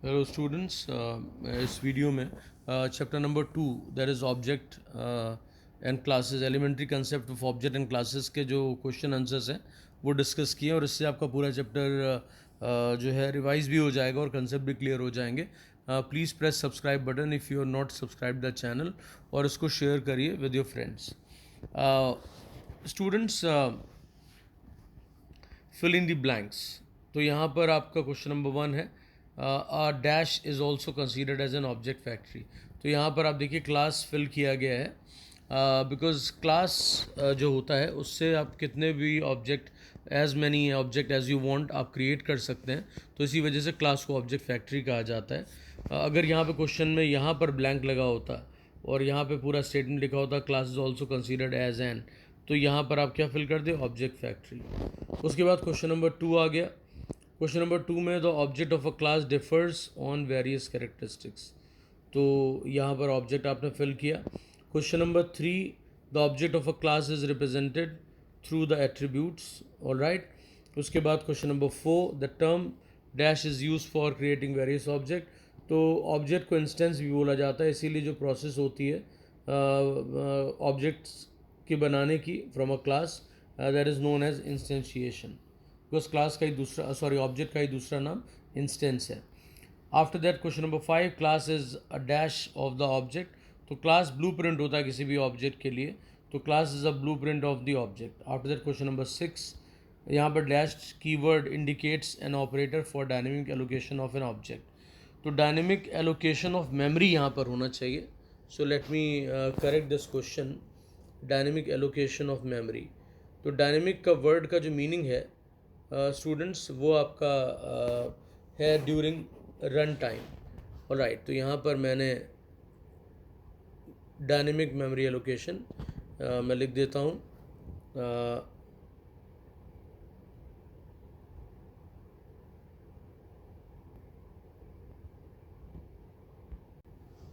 Hello students, इस video में chapter number 2 that is object and classes, elementary concept of object and classes के जो question answers हैं वो डिस्कस किए और इससे आपका पूरा चैप्टर जो है रिवाइज भी हो जाएगा और कंसेप्ट भी क्लियर हो जाएंगे. Please press subscribe button if you are not subscribe the channel और इसको शेयर करिए with your friends. Students, fill in the blanks. तो यहाँ पर आपका क्वेश्चन नंबर 1 है, a dash is also considered as an object factory. तो यहाँ पर आप देखिए क्लास फिल किया गया है बिकॉज क्लास जो होता है उससे आप कितने भी object, as many object as you want आप क्रिएट कर सकते हैं. तो इसी वजह से क्लास को ऑब्जेक्ट फैक्ट्री कहा जाता है. अगर यहाँ पे क्वेश्चन में यहाँ पर ब्लैंक लगा होता और यहाँ पे पूरा स्टेटमेंट लिखा होता class is also considered as an, तो यहाँ पर आप क्या फिल कर दे, ऑब्जेक्ट फैक्ट्री. उसके बाद क्वेश्चन नंबर 2 आ गया. क्वेश्चन नंबर 2 में the object of a class differs on various characteristics. तो यहाँ पर ऑब्जेक्ट आपने फिल किया. Question number 3, the object of a class is represented through the attributes. All right. उसके बाद question number 4, the term dash is use for creating various object. तो object को instance भी बोला जाता है, इसीलिए जो प्रोसेस होती है ऑब्जेक्ट्स की बनाने की from a class, that is known as instantiation. Because class का ही दूसरा, सॉरी, ऑब्जेक्ट का ही दूसरा नाम इंस्टेंस है. After that question number 5, class is a dash of the object. तो क्लास ब्लू प्रिंट होता है किसी भी ऑब्जेक्ट के लिए, तो class is a blue print of the object. After that question number 6, यहाँ पर dash keyword indicates an operator for dynamic allocation of an object. तो डायनेमिक एलोकेशन ऑफ मेमोरी यहाँ पर होना चाहिए. So let me correct this question. Dynamic allocation of memory. तो dynamic का word का जो मीनिंग है स्टूडेंट्स, वो आपका है ड्यूरिंग रन टाइम. राइट. तो यहाँ पर मैंने डायनेमिक मेमोरी एलोकेशन मैं लिख देता हूँ.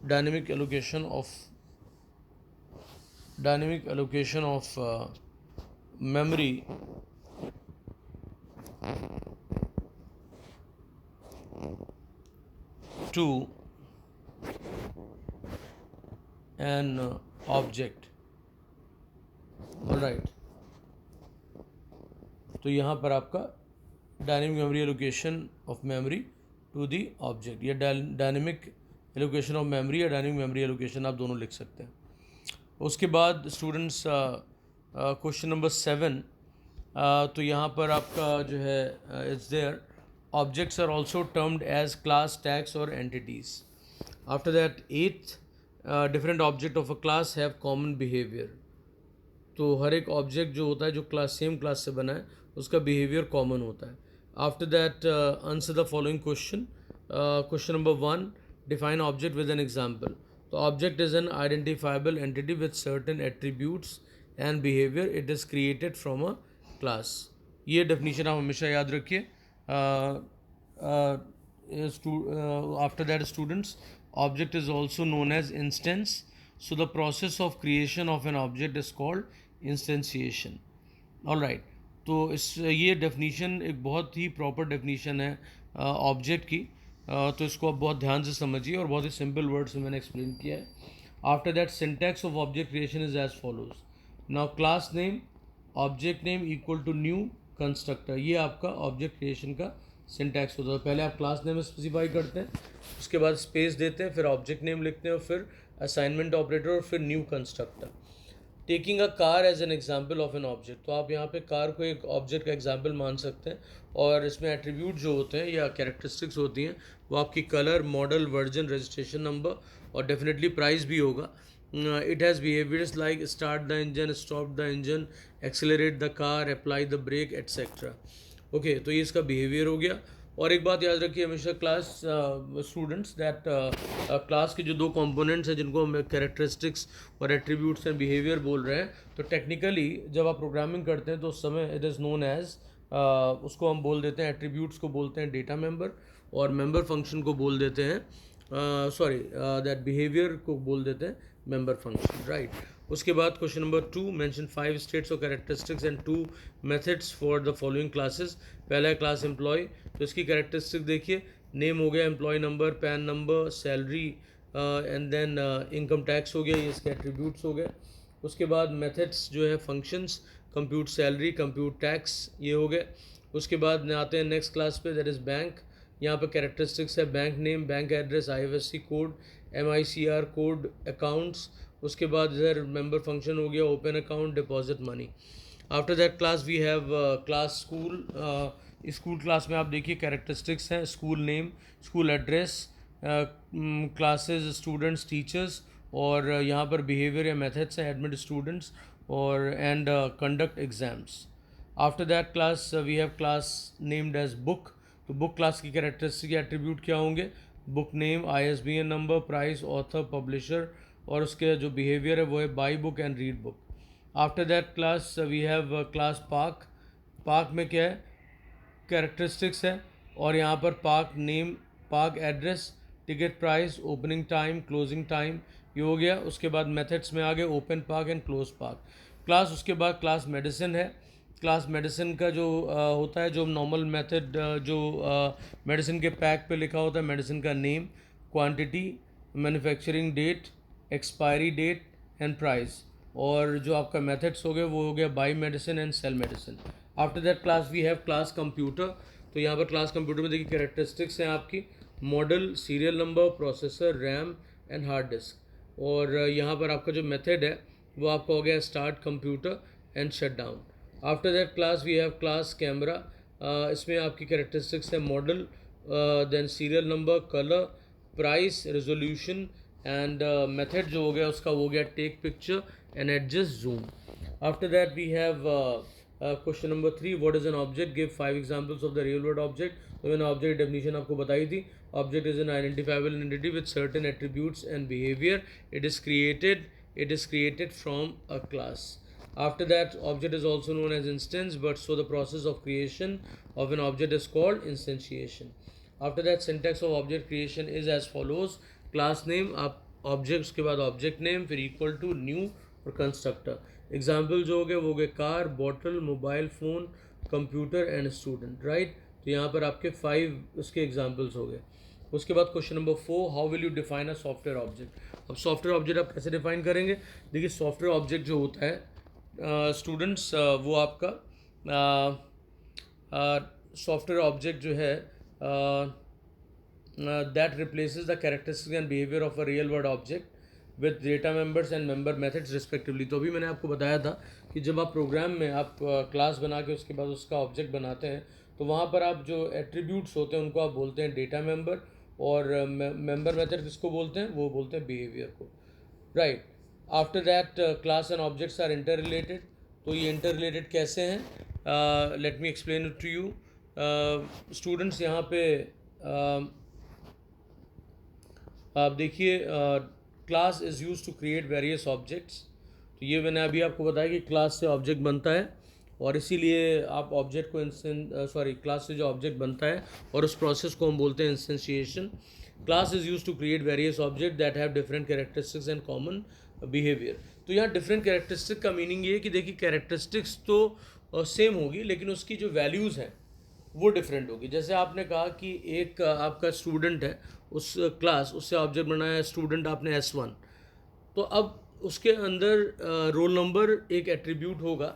Dynamic allocation of memory to an object. Alright. तो यहाँ पर आपका dynamic memory allocation of memory to the object, या डायनेमिक एलोकेशन ऑफ मेमोरी या डायनेमिक मेमोरी एलोकेशन, आप दोनों लिख सकते हैं. उसके बाद स्टूडेंट्स क्वेश्चन नंबर 7, तो यहाँ पर आपका जो है it's there, objects are also termed as class, tags और entities. After that 8th, different object of a class have common behaviour. तो हर एक ऑब्जेक्ट जो होता है जो क्लास, सेम क्लास से बना है, उसका बिहेवियर कॉमन होता है. After that answer the following question. Question number 1, define object with an example. तो object is an identifiable entity with certain attributes and behaviour. It is created from a class. ये definition आप हमेशा याद रखिए. After that students, object is also known as instance. So the process of creation of an object is called instantiation. All right. तो ये definition एक बहुत ही proper definition है ऑब्जेक्ट की. तो इसको आप बहुत ध्यान से समझिए और बहुत ही सिंपल वर्ड्स में मैंने एक्सप्लेन किया है. After that syntax of object creation is as follows. Now class name, object name equal to new constructor. ये आपका ऑब्जेक्ट क्रिएशन का सिंटैक्स होता है. पहले आप क्लास नेम स्पेसिफाई करते हैं, उसके बाद स्पेस देते हैं, फिर ऑब्जेक्ट नेम लिखते हैं और फिर असाइनमेंट ऑपरेटर और फिर new constructor. Taking a car as an example of an object. तो आप यहाँ पे कार को एक ऑब्जेक्ट का एग्जाम्पल मान सकते हैं और इसमें एट्रीब्यूट जो होते हैं या कैरेक्टरिस्टिक्स होती हैं वो आपकी colour, model, version, registration number और डेफिनेटली प्राइस भी होगा. It has behaviours like start the engine, stop the engine, accelerate the car, apply the brake, etcetera. Okay, तो ये इसका बिहेवियर हो गया. और एक बात याद रखिए हमेशा क्लास स्टूडेंट्स, दैट क्लास के जो दो कंपोनेंट्स हैं जिनको हम कैरेक्टरिस्टिक्स और एट्रीब्यूट्स एंड बिहेवियर बोल रहे हैं, तो टेक्निकली जब आप प्रोग्रामिंग करते हैं तो उस समय इट इज़ नोन एज, उसको हम बोल देते हैं, एट्रीब्यूट्स को बोलते हैं डेटा मेंबर और मेंबर फंक्शन को बोल देते हैं, सॉरी, दैट बिहेवियर को बोल देते हैं मेंबर फंक्शन. राइट. उसके बाद क्वेश्चन नंबर 2, मेंशन 5 स्टेट्स और characteristics and 2 methods for the following classes. पहला है क्लास एम्प्लॉय. तो इसकी कैरेक्टरिस्टिक देखिए, नेम हो गया, employee number, PAN number, salary and then income tax हो गया, ये इसके एट्रीब्यूट्स हो गए। उसके बाद मेथड्स जो है functions, compute salary, compute tax, ये हो गए। उसके बाद आते हैं नेक्स्ट क्लास पे, दैट इज़ बैंक। यहाँ पर कैरेक्टरिस्टिक्स है bank name, bank address, IFSC code, MICR code, accounts. उसके बाद इधर मेंबर फंक्शन हो गया, open account, deposit money. After that class we have class school. School class में आप देखिए कैरेक्टरिस्टिक्स हैं, school name, school address, classes, students, teachers, और यहाँ पर बिहेवियर या मेथड्स हैं, एडमिट स्टूडेंट्स और and conduct exams. After that class we have class named as book. तो बुक क्लास की कैरेक्टरिस्टिक एट्रीब्यूट क्या होंगे? Book name, ISBN number, price, author, publisher, और उसके जो बिहेवियर है वो है buy book and read book. After that class we have class park. Park में क्या है? कैरेक्टरिस्टिक्स है, और यहाँ पर park name, park address, ticket price, opening time, closing time, ये हो गया। उसके बाद मेथड्स में आ गए open park and close park class. उसके बाद क्लास मेडिसिन है। क्लास मेडिसिन का जो होता है, जो नॉर्मल मेथड, जो मेडिसिन के पैक पे लिखा होता है, मेडिसिन का name, quantity, manufacturing date, expiry date and price, और जो आपका मेथड्स हो गए वो हो गया buy medicine and sell medicine. After that class we have class computer. तो यहाँ पर क्लास कंप्यूटर में देखिए कैरेक्टरिस्टिक्स हैं आपकी, model, serial number, processor, RAM and hard disk, और यहाँ पर आपका जो मेथड है वो आपका हो गया start computer and shut down. After that class we have class camera. इसमें आपकी कैरेक्टरिस्टिक्स है model, then serial number, colour, price, resolution and method जो हो गया उसका वो हो गया take picture and adjust zoom. After that we have question number 3, what is an object, give 5 examples of the real world object. तो मैंने object definition आपको बताई थी। Object is an identifiable entity with certain attributes and behaviour. It is created from a class. After that, object is also known as instance, but so the process of creation of an object is called instantiation. After that, syntax of object creation is as follows: class name, आप object, उसके बाद object name, फिर equal to, new और constructor. Example जो हो गए वो हो गए car, bottle, mobile phone, computer and student, right. तो यहाँ पर आपके 5 उसके एग्जाम्पल्स हो गए। उसके बाद question number 4, how will you define a software object. अब सॉफ्टवेयर ऑब्जेक्ट आप कैसे डिफाइन करेंगे? देखिए सॉफ्टवेयर ऑब्जेक्ट जो होता है स्टूडेंट्स, वो आपका सॉफ्टवेयर ऑब्जेक्ट जो है that replaces the characteristics and behavior of a real world object with data members and member methods respectively। तो अभी मैंने आपको बताया था कि जब आप प्रोग्राम में आप क्लास बना के उसके बाद उसका ऑब्जेक्ट बनाते हैं तो वहाँ पर आप जो एट्रीब्यूट्स होते हैं उनको आप बोलते हैं डेटा मेंबर, और मेंबर मेथड किसको बोलते हैं? वो बोलते हैं बिहेवियर को, right. After that class and objects are inter related. तो ये इंटर रिलेटेड कैसे हैं? Let me explain it to you students. यहाँ पे आप देखिए class is use to create various objects. तो ये मैंने अभी आपको बताया कि क्लास से ऑब्जेक्ट बनता है, और इसीलिए आप ऑब्जेक्ट को क्लास से जो ऑब्जेक्ट बनता है और उस प्रोसेस को हम बोलते हैं instantiation. Class is use to create various object that have different characteristics and common behaviour. तो यहाँ डिफरेंट कैरेक्टरिस्टिक का मीनिंग ये है कि देखिए कैरेक्टरिस्टिक्स तो सेम होगी, लेकिन उसकी जो वैल्यूज़ हैं वो डिफरेंट होगी। जैसे आपने कहा कि एक आपका स्टूडेंट है, उस क्लास, उससे ऑब्जेक्ट बनाया स्टूडेंट आपने S1, तो अब उसके अंदर रोल नंबर एक एट्रीब्यूट होगा,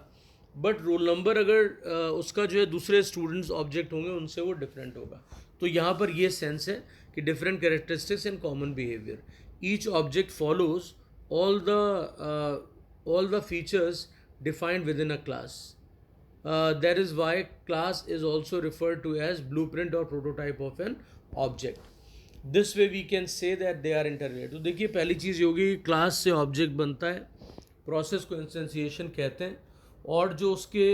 बट रोल नंबर अगर उसका जो है दूसरे स्टूडेंट्स ऑब्जेक्ट होंगे उनसे वो डिफरेंट होगा। तो यहाँ पर ये सेंस है कि different characteristics and common behaviour. Each object follows all the features defined within a class. That is why class is also referred to as blueprint or prototype of an object. This way we can say that they are interrelated. तो देखिए पहली चीज़ ये होगी कि class से object बनता है, process को इंस्टेंसिएशन कहते हैं, और जो उसके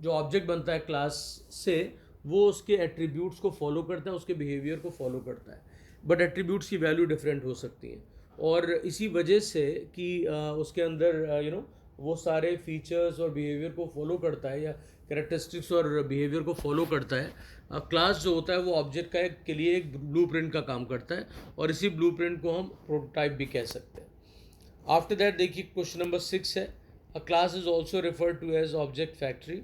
जो ऑब्जेक्ट बनता है क्लास से वो उसके एट्रीब्यूट्स को फॉलो करता है, उसके बिहेवियर को फॉलो करता है, बट एट्रीब्यूट्स की वैल्यू डिफरेंट हो सकती है। और इसी वजह से कि उसके अंदर वो सारे फीचर्स और बिहेवियर को फॉलो करता है, या कैरेक्टरिस्टिक्स और बिहेवियर को फॉलो करता है। क्लास जो होता है वो ऑब्जेक्ट का के लिए एक ब्लूप्रिंट का काम करता है, और इसी ब्लूप्रिंट को हम प्रोटोटाइप भी कह सकते हैं। आफ्टर दैट देखिए क्वेश्चन नंबर 6 है, a class is also referred to as object factory.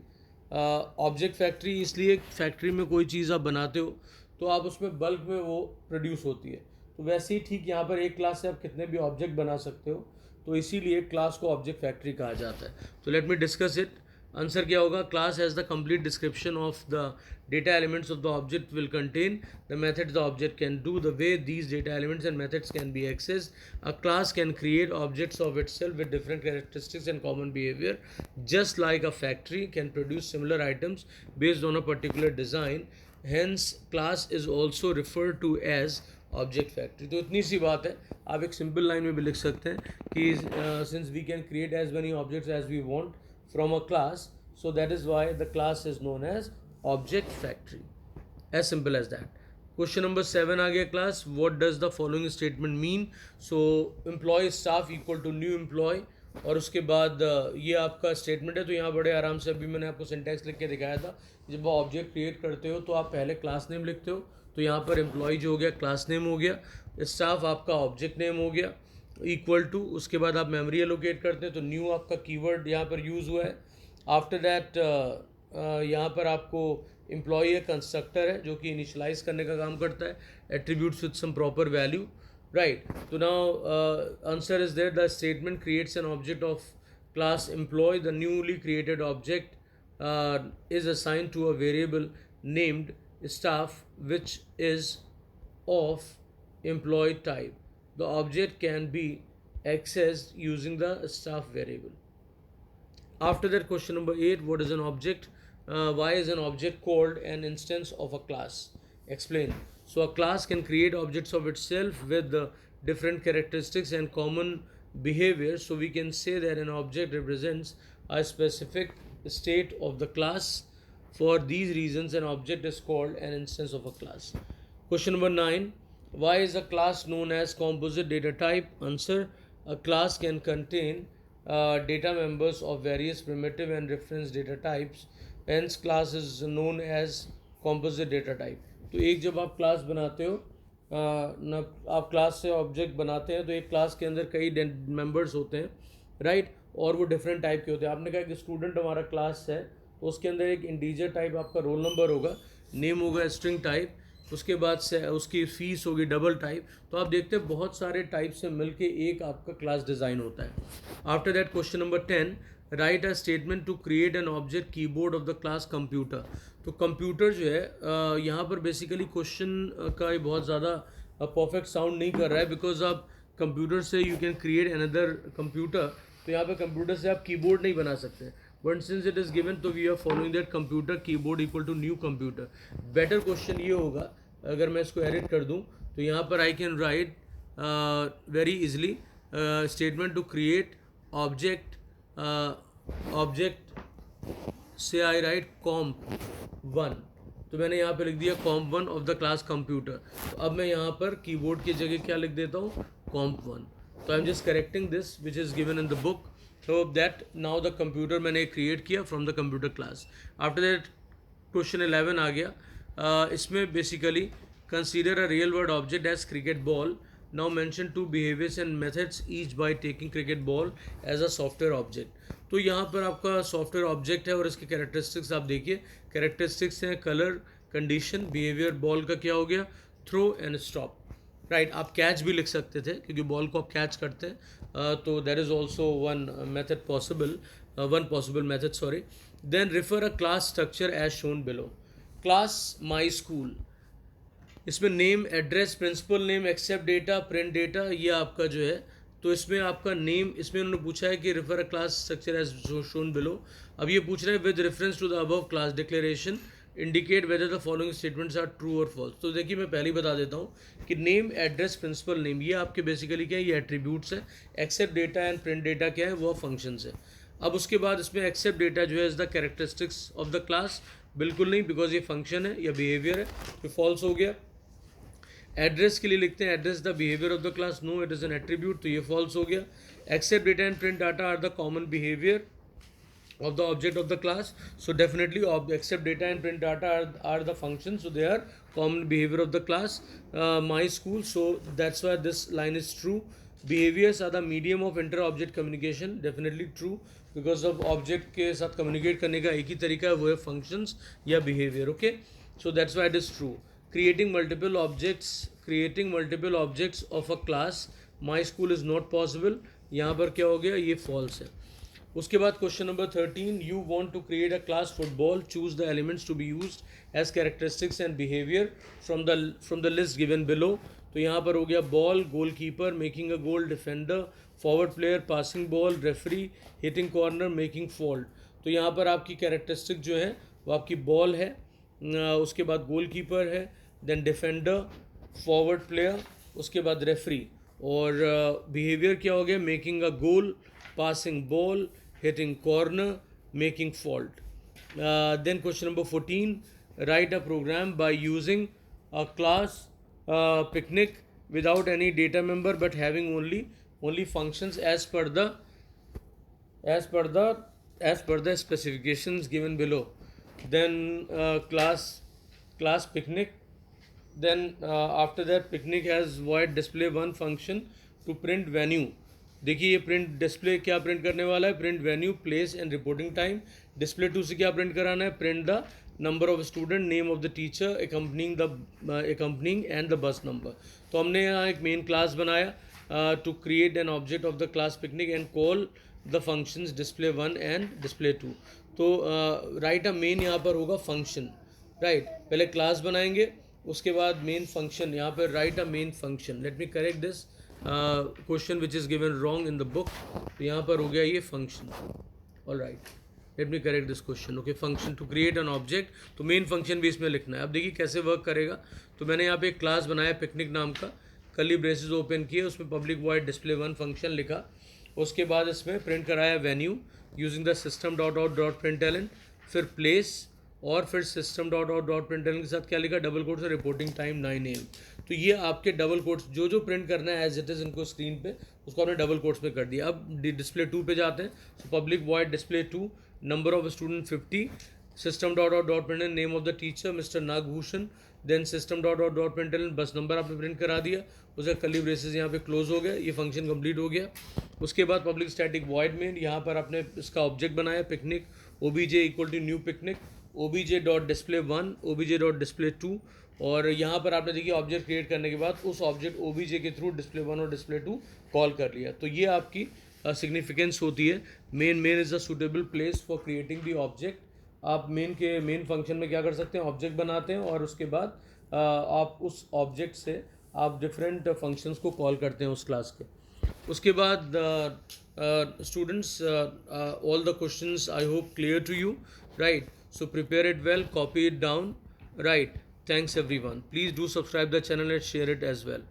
Object factory इसलिए, फैक्ट्री में कोई चीज़ आप बनाते हो तो आप उसमें बल्क में वो प्रोड्यूस होती है, तो वैसे ही ठीक यहाँ पर एक क्लास से आप कितने भी ऑब्जेक्ट बना सकते हो, तो इसीलिए क्लास को ऑब्जेक्ट फैक्ट्री कहा जाता है. तो let me discuss it. Answer क्या होगा? Class has the complete description of the data elements of the object will contain the methods the object can do, the way these data elements and methods can be accessed. A class can create objects of itself with different characteristics and common behavior, just like a factory can produce similar items based on a particular design. Hence class is also referred to as object factory. तो इतनी सी बात है, आप एक simple line में भी लिख सकते हैं कि since we can create as many objects as we want from a class, so that is why the class is known as object factory. As simple as that. Question number 7 आ गया class. What does the following statement mean? So employee staff equal to new employee, और उसके बाद ये आपका statement है. तो यहाँ बड़े आराम से अभी मैंने आपको सिंटैक्स लिख के दिखाया था. जब आप ऑब्जेक्ट क्रिएट करते हो तो आप पहले क्लास नेम लिखते हो, तो यहाँ पर एम्प्लॉय जो हो गया क्लास नेम हो गया, स्टाफ आपका ऑब्जेक्ट नेम हो गया, इक्वल टू उसके बाद आप मेमोरी एलोकेट करते हैं तो न्यू आपका कीवर्ड यहाँ पर यूज़ हुआ है. आफ्टर दैट यहाँ पर आपको एम्प्लॉई है, कंस्ट्रक्टर है जो कि इनिशलाइज करने का काम करता है, attributes with some proper value, right. तो now answer is there, the statement creates an object of class employee. The newly created object is assigned to a variable named staff which is of employee type. The object can be accessed using the staff variable. After that, question number 8, what is an object? Why is an object called an instance of a class? Explain. So a class can create objects of itself with the different characteristics and common behavior. So we can say that an object represents a specific state of the class. For these reasons, an object is called an instance of a class. Question number 9. Why is a class known as composite data type? Answer. A class can contain data members of various primitive and reference data types. Hence, class is known as composite data type. तो एक जब आप class बनाते हो, आप class से object बनाते हैं, तो एक क्लास के अंदर कई मेंबर्स होते हैं, राइट, और वो डिफरेंट टाइप के होते हैं. आपने कहा कि स्टूडेंट हमारा क्लास है, तो उसके अंदर एक इंटीजर टाइप आपका रोल नंबर होगा, नेम होगा स्ट्रिंग टाइप, उसके बाद से उसकी फ़ीस होगी डबल टाइप. तो आप देखते हैं बहुत सारे टाइप से मिलके एक आपका क्लास डिज़ाइन होता है. After that, question number 10, write a statement to create an object keyboard of the class computer. तो कंप्यूटर जो है यहाँ पर बेसिकली क्वेश्चन का बहुत ज़्यादा परफेक्ट साउंड नहीं कर रहा है, बिकॉज आप कंप्यूटर से you can create another computer. तो यहाँ पर कंप्यूटर से आप कीबोर्ड नहीं बना सकते, but since it is given तो we are following that computer keyboard equal to new computer. Better question ये होगा, अगर मैं इसको एडिट कर दूं तो यहाँ पर I can write very easily statement to create object से आई राइट comp1. तो मैंने यहाँ पे लिख दिया comp1 of the class computer. तो अब मैं यहाँ पर कीबोर्ड की जगह क्या लिख देता हूँ? comp1. तो I am just correcting this which is given in the book. So that now the computer मैंने create किया from the computer class. After that, question 11 आ गया. इसमें basically consider a real world object as cricket ball. Now mention two behaviors and methods each by taking cricket ball as a software object. तो यहाँ पर आपका software object है और इसके characteristics आप देखिए. कैरेक्टरिस्टिक्स हैं कलर, कंडीशन, बिहेवियर. बॉल का क्या हो गया? Throw and stop, right. आप कैच भी लिख सकते थे क्योंकि बॉल को आप कैच करते हैं. तो that is also one method possible, one possible method, sorry. Then refer a class structure as shown below. Class my school, इसमें name, address, principal name, accept data, print data, ये आपका जो है. तो इसमें आपका नेम, इसमें उन्होंने पूछा है कि refer a class structure as shown below. अब ये पूछ रहे हैं with reference to the above class declaration indicate whether the following statements are true और फॉल्स. तो देखिए मैं पहले ही बता देता हूँ कि नेम, एड्रेस, प्रिंसिपल नेम, ये आपके बेसिकली क्या है? ये एट्रीब्यूट्स है. Accept data and print data क्या है? वो फंक्शंस है. अब उसके बाद इसमें एक्सेप्ट डेटा जो है is the characteristics of the class. बिल्कुल नहीं, बिकॉज ये फंक्शन है या बिहेवियर है, तो फॉल्स हो गया. एड्रेस के लिए लिखते हैं address the behaviour of the class, no it is an attribute, तो ये फॉल्स हो गया. Accept data and print data are the common behaviour of the object of the class, so definitely accept data and print data are the functions, so they are common behavior of the class. My school, so that's why this line is true. Behaviors are the medium of inter-object communication. Definitely true, because of object के साथ communicate करने का एक ही तरीका है, वो है functions या behavior. Okay, so that's why it is true. Creating multiple objects of a class. My school is not possible. यहाँ पर क्या हो गया, ये false है. उसके बाद question number 13, you want to create a class football, choose the elements to be used as characteristics and behaviour from the list given below. तो यहाँ पर हो गया ball, goal keeper, making a goal, defender, forward player, passing ball, referee, hitting corner, making fault. तो यहाँ पर आपकी characteristic जो है वो आपकी बॉल है, उसके बाद गोल कीपर है, देन डिफेंडर, फॉरवर्ड प्लेयर, उसके बाद रेफरी, और बिहेवियर क्या हो गया, making a goal, passing ball, hitting corner, making fault. Then question number 14, write a program by using a class picnic without any data member but having only functions as per the specifications given below. Then class picnic. Then after that, picnic has void display one function to print venue. देखिए ये print display क्या print करने वाला है, print venue, place and reporting time. Display two से क्या print कराना है, print the number of student, name of the teacher, accompanying and the bus number. तो हमने यहाँ एक मेन क्लास बनाया to create an object of the class picnic and call the functions display 1 and display 2. तो right a main यहाँ पर होगा function. Right, पहले क्लास बनाएंगे, उसके बाद मेन फंक्शन. यहाँ पर write a main function. Let me correct this question which is given wrong in the book. तो यहाँ पर हो गया ये function. All right, let me correct this question. Okay, function to create an object, तो main function भी इसमें लिखना है. अब देखिए कैसे वर्क करेगा. तो मैंने यहाँ पे एक क्लास बनाया पिकनिक नाम का, कर्ली ब्रेसेस ओपन किए, उसमें पब्लिक वॉइड डिस्प्ले 1 फंक्शन लिखा. उसके बाद इसमें प्रिंट कराया venue using the system dot out dot println, फिर प्लेस, और फिर system dot out dot println के साथ क्या लिखा, डबल कोट्स और रिपोर्टिंग टाइम 9 AM. तो ये आपके डबल कोट्स जो प्रिंट करना है एज इट इज़ इनको स्क्रीन पे, उसको आपने डबल कोट्स में कर दिया. अब डिस्प्ले 2 पे जाते हैं. So public void display 2, number of student 50, system dot out dot println, name of the teacher mister Nagabhushan, then system dot out dot println, bus number आपने प्रिंट करा दिया. उसका कर्ली ब्रेसेस यहाँ पे क्लोज हो गया, ये फंक्शन कंप्लीट हो गया. उसके बाद पब्लिक स्टैटिक वॉइड में यहाँ पर आपने इसका ऑब्जेक्ट बनाया picnic, OBJ equal to new picnic, obj dot display 1, obj dot display 2, और यहाँ पर आपने देखिए ऑब्जेक्ट क्रिएट करने के बाद उस ऑब्जेक्ट obj के थ्रू डिस्प्ले 1 और डिस्प्ले 2 कॉल कर लिया. तो ये आपकी सिग्निफिकेंस होती है. Main is a suitable place for creating the object. आप मेन फंक्शन में क्या कर सकते हैं, ऑब्जेक्ट बनाते हैं, और उसके बाद आप उस ऑब्जेक्ट से आप डिफरेंट फंक्शंस को कॉल करते हैं उस क्लास के. उसके बाद students, all the questions I hope clear to you. Right, so prepare it well, copy it down. Right, thanks everyone. Please do subscribe the channel and share it as well.